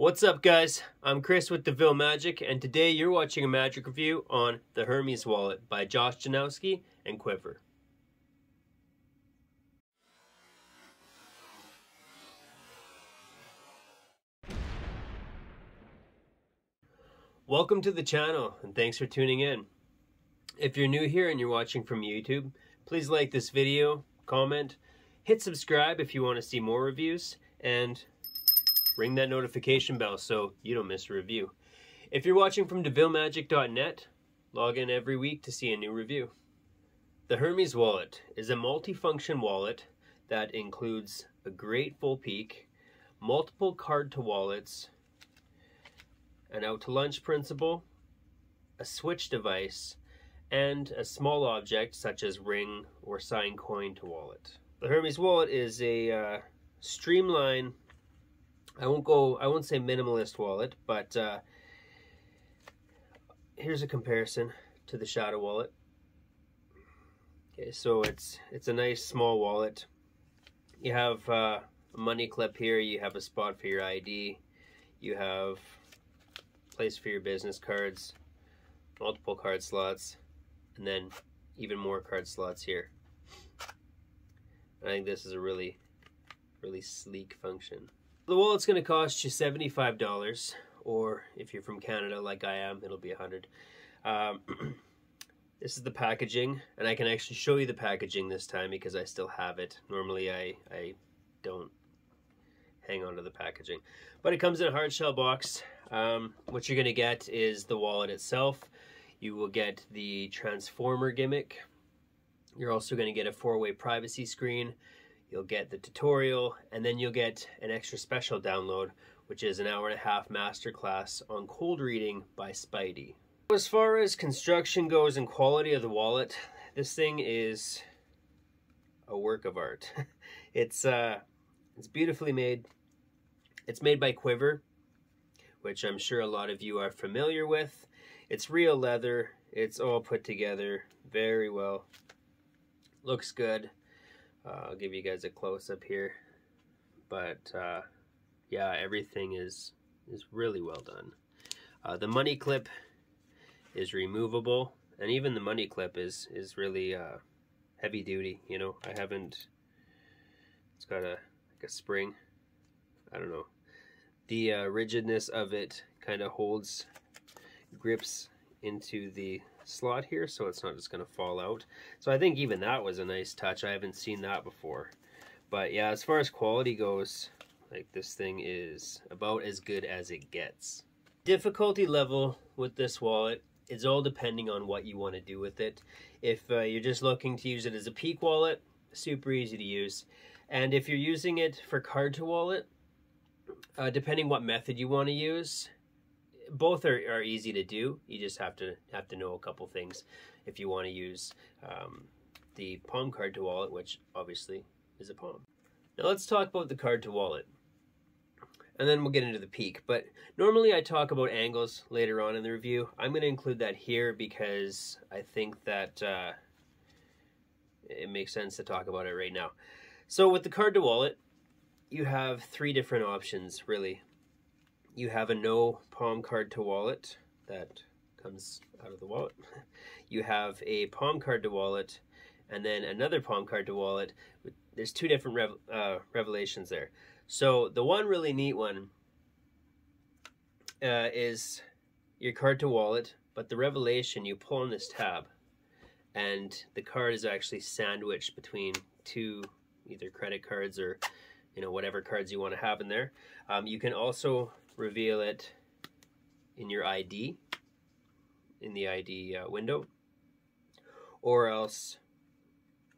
What's up, guys? I'm Chris with DeVille Magic, and today you're watching a magic review on the Hermes Wallet by Janousky and Quiver. Welcome to the channel, and thanks for tuning in. If you're new here and you're watching from YouTube, please like this video, comment, hit subscribe if you want to see more reviews, and ring that notification bell so you don't miss a review. If you're watching from devillemagic.net, log in every week to see a new review. The Hermes Wallet is a multifunction wallet that includes a great full peak, multiple card to wallets, an out to lunch principle, a switch device, and a small object such as ring or sign coin to wallet. The Hermes Wallet is a streamlined, I won't say minimalist wallet, but here's a comparison to the Shadow Wallet. Okay, so it's a nice small wallet. You have a money clip here, you have a spot for your ID, you have a place for your business cards, multiple card slots, and then even more card slots here. I think this is a really sleek function. The wallet's going to cost you $75, or if you're from Canada like I am, it'll be $100. This is the packaging, and I can actually show you the packaging this time because I still have it. Normally I don't hang on to the packaging. But it comes in a hard shell box. What you're going to get is the wallet itself. You will get the transformer gimmick. You're also going to get a 4-way privacy screen. You'll get the tutorial, and then you'll get an extra special download, which is an 1.5-hour masterclass on cold reading by Spidey. As far as construction goes and quality of the wallet, this thing is a work of art. It's beautifully made. It's made by Quiver, which I'm sure a lot of you are familiar with. It's real leather. It's all put together very well. Looks good. I'll give you guys a close-up here, but yeah, everything is really well done. The money clip is removable, and even the money clip is really heavy duty. You know, it's got like a spring. I don't know. The rigidness of it kind of grips into the slot here, so it's not just going to fall out. So I think even that was a nice touch. I haven't seen that before. But yeah, as far as quality goes, like, this thing is about as good as it gets. Difficulty level with this wallet is all depending on what you want to do with it. If you're just looking to use it as a peak wallet, super easy to use. And if you're using it for card to wallet, depending what method you want to use, both are easy to do. You just have to know a couple things if you want to use the palm card to wallet, which obviously is a palm. Now let's talk about the card to wallet, and then we'll get into the peak. But normally I talk about angles later on in the review. I'm going to include that here because I think that it makes sense to talk about it right now. So with the card to wallet, you have 3 different options, really. You have a no palm card to wallet that comes out of the wallet. You have a palm card to wallet, and then another palm card to wallet. There's 2 different revelations there. So the one really neat one is your card to wallet, but the revelation, you pull on this tab, and the card is actually sandwiched between 2 either credit cards or, you know, whatever cards you want to have in there. You can also reveal it in your ID, in the ID window, or else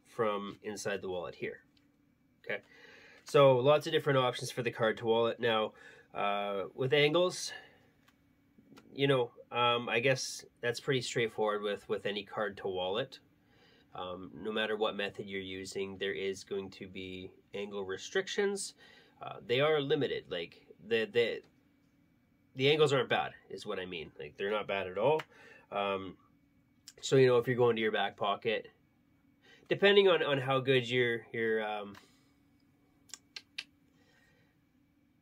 from inside the wallet here. Okay, so lots of different options for the card to wallet. Now, with angles, you know, I guess that's pretty straightforward with any card to wallet. No matter what method you're using, there is going to be angle restrictions. They are limited. Like the angles aren't bad, is what I mean. Like, they're not bad at all. So, you know, if you're going to your back pocket, depending on how good your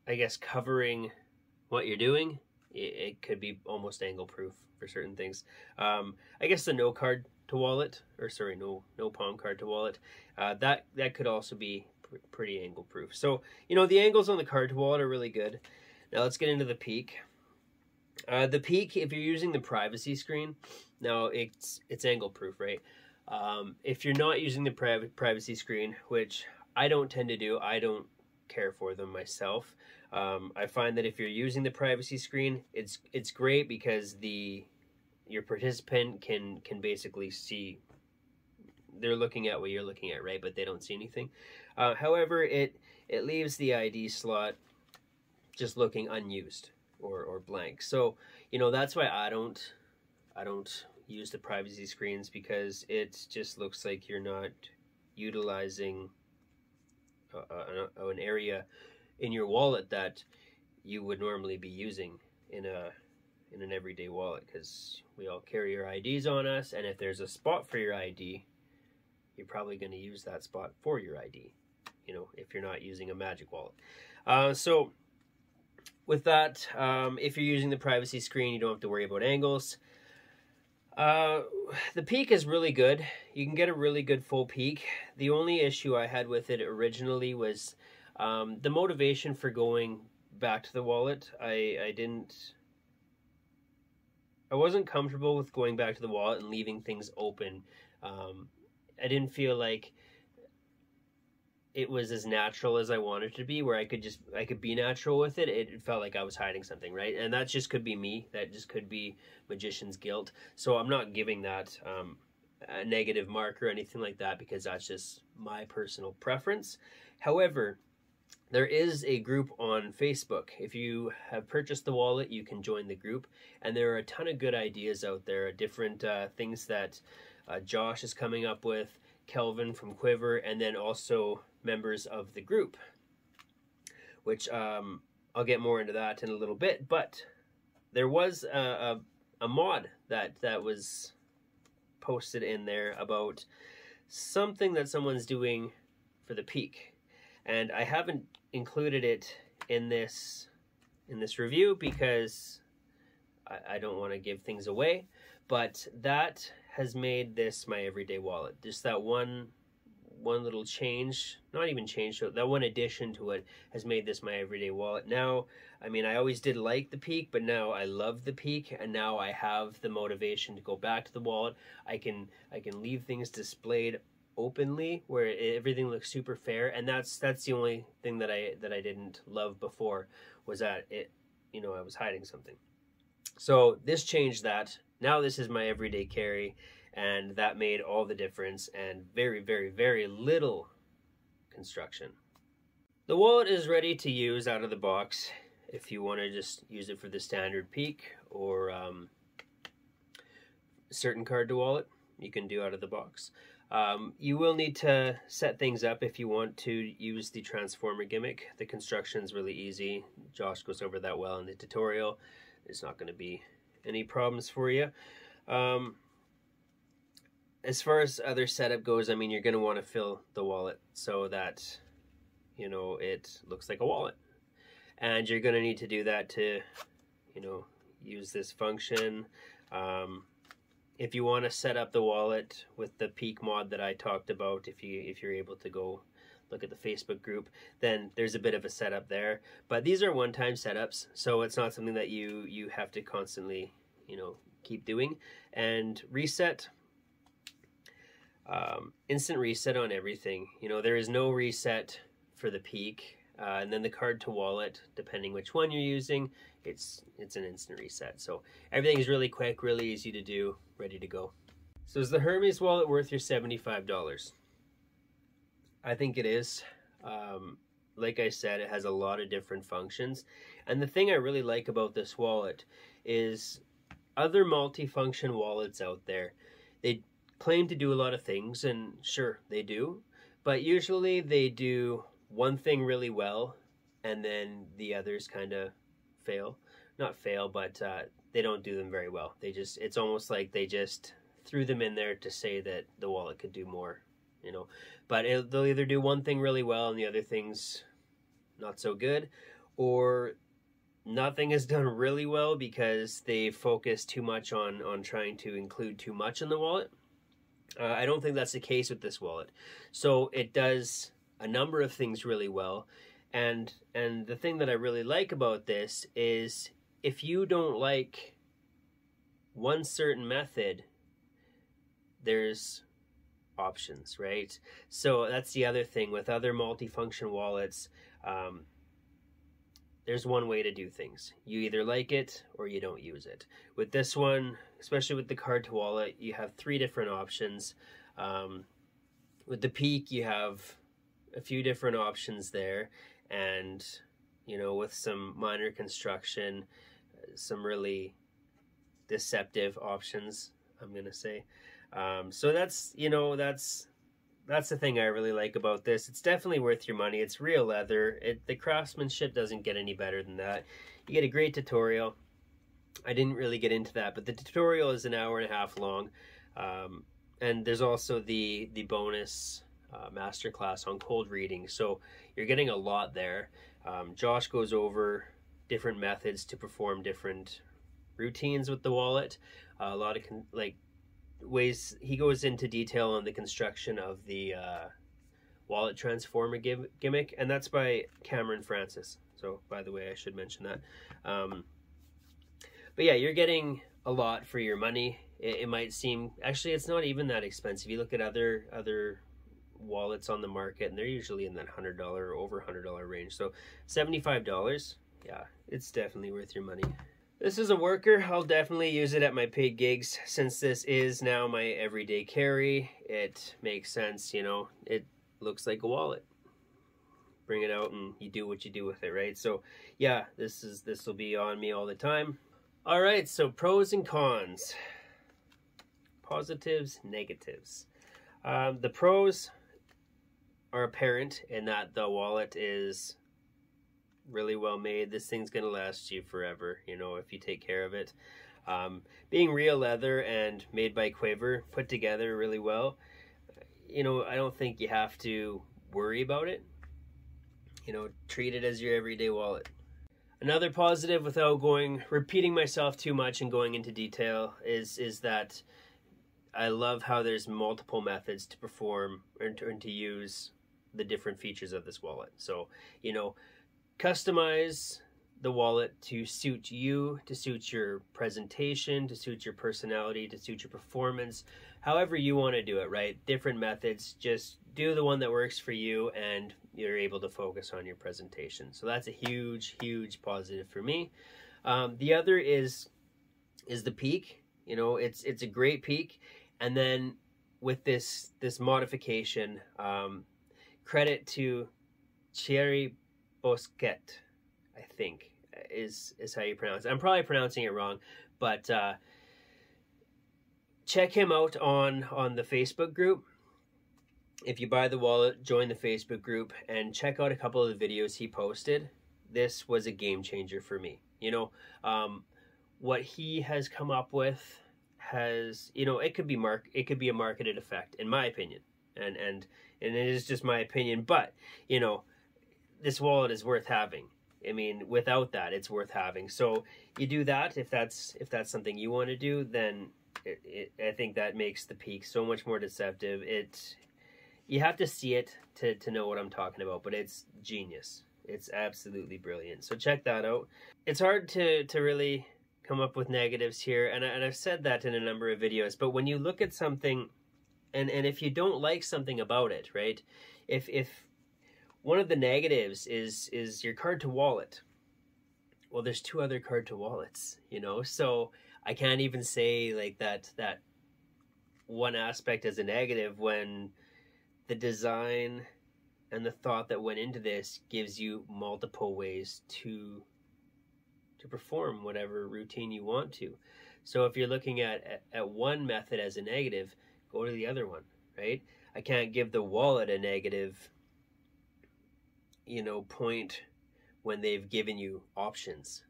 I guess covering what you're doing, it could be almost angle proof for certain things. I guess the no card to wallet, or sorry, no palm card to wallet, that could also be pretty angle proof. So, you know, the angles on the card to wallet are really good. Now let's get into the peak. The peak, if you're using the privacy screen, now it's angle proof, right? If you're not using the privacy screen, which I don't tend to do, I don't care for them myself. I find that if you're using the privacy screen, it's great because your participant can basically see, they're looking at what you're looking at, right? But they don't see anything. However, it leaves the ID slot just looking unused or blank. So, you know, that's why I don't use the privacy screens, because it just looks like you're not utilizing an area in your wallet that you would normally be using in an everyday wallet, because we all carry our IDs on us, and if there's a spot for your ID, you're probably going to use that spot for your ID, you know, if you're not using a magic wallet. So with that, if you're using the privacy screen, you don't have to worry about angles. The peak is really good. You can get a really good full peak. The only issue I had with it originally was the motivation for going back to the wallet. I wasn't comfortable with going back to the wallet and leaving things open. I didn't feel like it was as natural as I wanted it to be, where I could be natural with it. It felt like I was hiding something, right? And that just could be me. That just could be magician's guilt. So I'm not giving that a negative mark or anything like that, because that's just my personal preference. However, there is a group on Facebook. If you have purchased the wallet, you can join the group, and there are a ton of good ideas out there, different things that Josh is coming up with, Kelvin from Quiver, and then also members of the group, which I'll get more into that in a little bit. But there was a mod that was posted in there about something that someone's doing for the peak, and I haven't included it in this review because I don't want to give things away, but that has made this my everyday wallet. Just that one little change, not even change, that one addition to it has made this my everyday wallet. Now, I mean, I always did like the peak, but now I love the peak, and now I have the motivation to go back to the wallet. I can leave things displayed openly where everything looks super fair, and that's the only thing that I didn't love before, was that it, you know, I was hiding something. So this changed that. Now this is my everyday carry, and that made all the difference, and very, very, very little construction. The wallet is ready to use out of the box if you want to just use it for the standard peak, or certain card to wallet you can do out of the box. You will need to set things up if you want to use the transformer gimmick. The construction is really easy. Josh goes over that well in the tutorial. There's not going to be any problems for you. As far as other setup goes, I mean, you're going to want to fill the wallet so that, you know, it looks like a wallet. And you're going to need to do that to, you know, use this function. If you want to set up the wallet with the peak mod that I talked about, if you're able to go look at the Facebook group, then there's a bit of a setup there. But these are one-time setups, so it's not something that you have to constantly, you know, keep doing. And reset, instant reset on everything. You know, there is no reset for the peak. And then the card to wallet, depending which one you're using, it's an instant reset. So everything is really quick, really easy to do, ready to go. So is the Hermes wallet worth your $75? I think it is. Like I said, it has a lot of different functions. And the thing I really like about this wallet is other multi-function wallets out there, they claim to do a lot of things, and sure, they do. But usually they do one thing really well, and then the others kind of fail. Not fail, but they don't do them very well. It's almost like they just threw them in there to say that the wallet could do more, you know. But they'll either do one thing really well and the other things not so good, or Nothing is done really well because they focus too much on trying to include too much in the wallet. I don't think that's the case with this wallet. So it does a number of things really well. And the thing that I really like about this is if you don't like one certain method, there's options, right? So that's the other thing with other multifunction wallets. There's one way to do things. You either like it or you don't use it. With this one, especially with the card to wallet, you have 3 different options. With the Peak, you have a few different options there, and you know, with some minor construction, some really deceptive options, I'm gonna say. So that's, you know, that's the thing I really like about this. It's definitely worth your money. It's real leather. The craftsmanship doesn't get any better than that. You get a great tutorial. I didn't really get into that, but the tutorial is an hour and a half long. And there's also the bonus masterclass on cold reading. So you're getting a lot there. Josh goes over different methods to perform different routines with the wallet. A lot of ways. He goes into detail on the construction of the wallet transformer gimmick, and that's by Cameron Francis. So by the way, I should mention that. But yeah, you're getting a lot for your money. It might seem, actually it's not even that expensive. You look at other wallets on the market and they're usually in that $100 or over $100 range. So $75, yeah, it's definitely worth your money. This is a worker. I'll definitely use it at my paid gigs. Since this is now my everyday carry, it makes sense, you know. It looks like a wallet. Bring it out and you do what you do with it, right? So yeah, this will be on me all the time. All right, so pros and cons. Positives, negatives. The pros are apparent in that the wallet is really well made. This thing's gonna last you forever, you know, if you take care of it. Being real leather and made by Quiver, put together really well, you know, I don't think you have to worry about it. You know, treat it as your everyday wallet. Another positive, without repeating myself too much and going into detail, is that I love how there's multiple methods to perform and to use the different features of this wallet. So, you know, customize the wallet to suit you, to suit your presentation, to suit your personality, to suit your performance, however you want to do it, right? Different methods, just do the one that works for you and you're able to focus on your presentation. So that's a huge, huge positive for me. The other is the Peak. You know, it's a great Peak. And then with this modification, credit to Thierry Bosquet, I think is how you pronounce it. I'm probably pronouncing it wrong, but check him out on the Facebook group. If you buy the wallet, join the Facebook group and check out a couple of the videos he posted. This was a game changer for me. You know, what he has come up with has, you know, it could be a marketed effect, in my opinion, and it is just my opinion. But you know, this wallet is worth having. I mean, without that, it's worth having. So you do that if that's something you want to do. Then I think that makes the Peak so much more deceptive. You have to see it to know what I'm talking about, but it's genius. It's absolutely brilliant. So check that out. It's hard to really come up with negatives here, and I've said that in a number of videos, but when you look at something, and if you don't like something about it, right? If one of the negatives is your card to wallet, well, there's 2 other card to wallets, you know, so I can't even say like that one aspect as a negative when the design and the thought that went into this gives you multiple ways to perform whatever routine you want to. So if you're looking at one method as a negative, go to the other one, right? I can't give the wallet a negative, you know, point when they've given you options.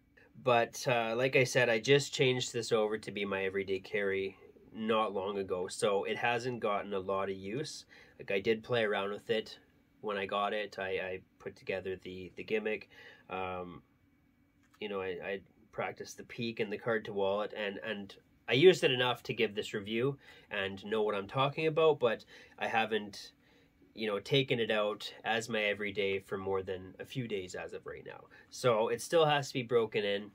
But like I said, I just changed this over to be my everyday carry not long ago, so it hasn't gotten a lot of use. Like, I did play around with it when I got it. I put together the gimmick. you know, I practiced the peek and the card to wallet, and I used it enough to give this review and know what I'm talking about, but I haven't, you know, taken it out as my everyday for more than a few days as of right now. So it still has to be broken in.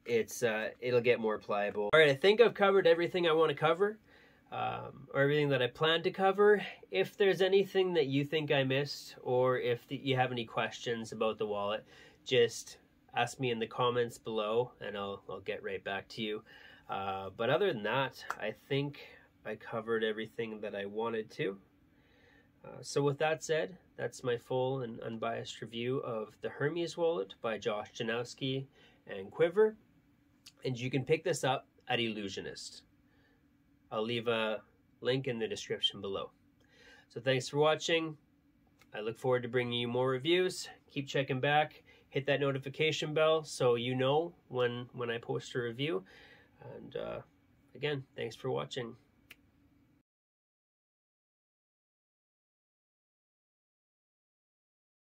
It'll get more pliable. All right, I think I've covered everything I want to cover, or everything that I plan to cover. If there's anything that you think I missed, or if you have any questions about the wallet, just ask me in the comments below, and I'll get right back to you. But other than that, I think I covered everything that I wanted to. So with that said, that's my full and unbiased review of the Hermes Wallet by Janousky and Quiver. And you can pick this up at Ellusionist. I'll leave a link in the description below. So thanks for watching. I look forward to bringing you more reviews. Keep checking back. Hit that notification bell so you know when I post a review. And again, thanks for watching.